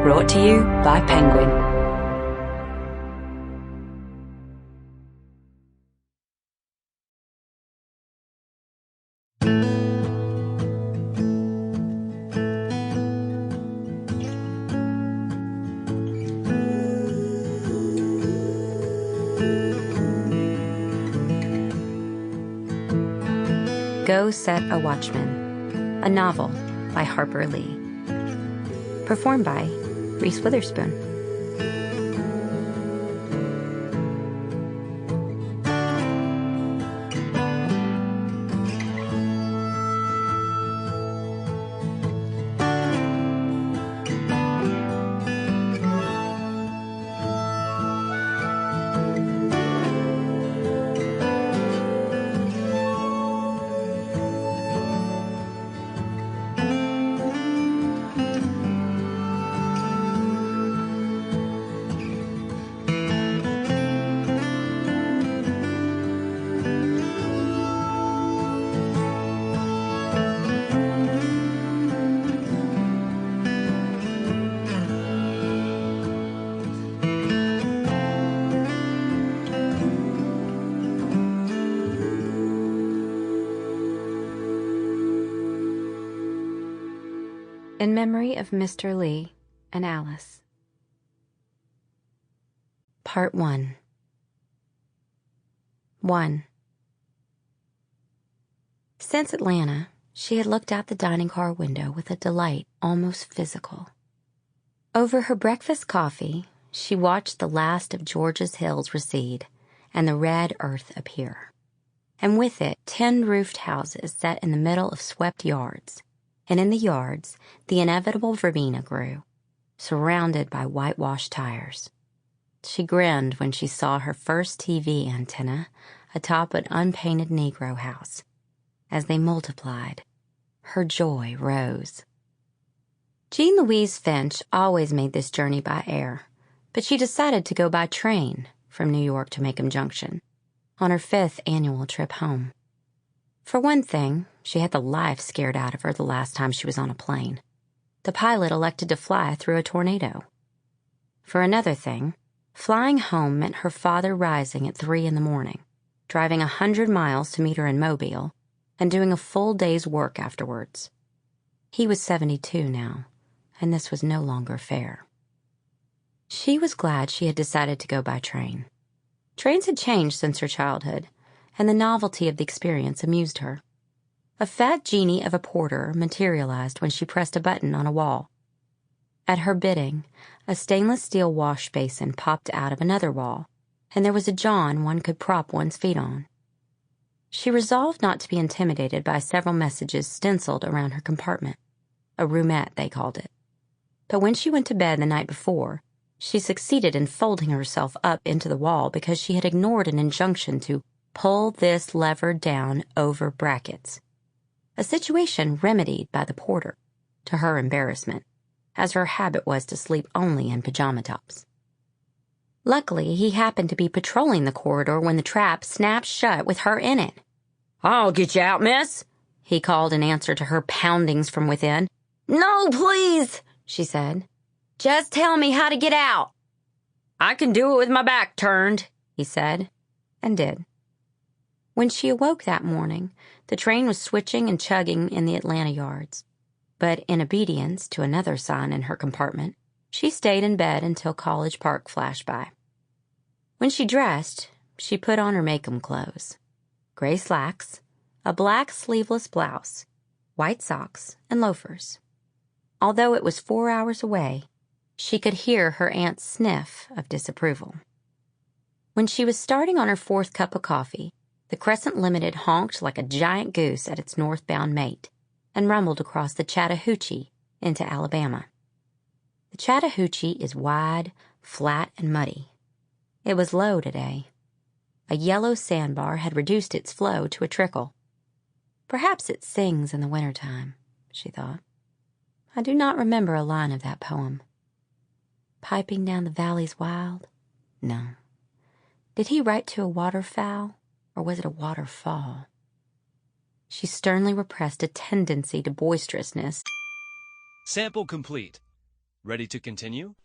Brought to you by Penguin. Go Set a Watchman, a novel by Harper Lee. Performed by Reese Witherspoon. In memory of Mr. Lee and Alice. Part 1. 1. Since Atlanta, she had looked out the dining car window with a delight almost physical. Over her breakfast coffee, she watched the last of Georgia's hills recede and the red earth appear, and with it tin-roofed houses set in the middle of swept yards. And in the yards, the inevitable verbena grew, surrounded by whitewashed tires. She grinned when she saw her first TV antenna atop an unpainted Negro house. As they multiplied, her joy rose. Jean Louise Finch always made this journey by air, but she decided to go by train from New York to Maycomb Junction on her 5th annual trip home. For one thing, she had the life scared out of her the last time she was on a plane. The pilot elected to fly through a tornado. For another thing, flying home meant her father rising at 3 a.m, driving 100 miles to meet her in Mobile, and doing a full day's work afterwards. He was 72 now, and this was no longer fair. She was glad she had decided to go by train. Trains had changed since her childhood, and the novelty of the experience amused her. A fat genie of a porter materialized when she pressed a button on a wall. At her bidding, a stainless steel wash basin popped out of another wall, and there was a john one could prop one's feet on. She resolved not to be intimidated by several messages stenciled around her compartment. A roomette, they called it. But when she went to bed the night before, she succeeded in folding herself up into the wall because she had ignored an injunction to pull this lever down over brackets. A situation remedied by the porter, to her embarrassment, as her habit was to sleep only in pajama tops. Luckily, he happened to be patrolling the corridor when the trap snapped shut with her in it. "I'll get you out, miss," he called in answer to her poundings from within. "No, please," she said. "Just tell me how to get out." "I can do it with my back turned," he said, and did. When she awoke that morning, the train was switching and chugging in the Atlanta yards. But in obedience to another sign in her compartment, she stayed in bed until College Park flashed by. When she dressed, she put on her Maycomb clothes. Gray slacks, a black sleeveless blouse, white socks, and loafers. Although it was 4 hours away, she could hear her aunt's sniff of disapproval. When she was starting on her 4th cup of coffee, the Crescent Limited honked like a giant goose at its northbound mate and rumbled across the Chattahoochee into Alabama. The Chattahoochee is wide, flat, and muddy. It was low today. A yellow sandbar had reduced its flow to a trickle. Perhaps it sings in the wintertime, she thought. I do not remember a line of that poem. Piping down the valleys wild? No. Did he write to a waterfowl, or was it a waterfall? She sternly repressed a tendency to boisterousness. Sample complete. Ready to continue?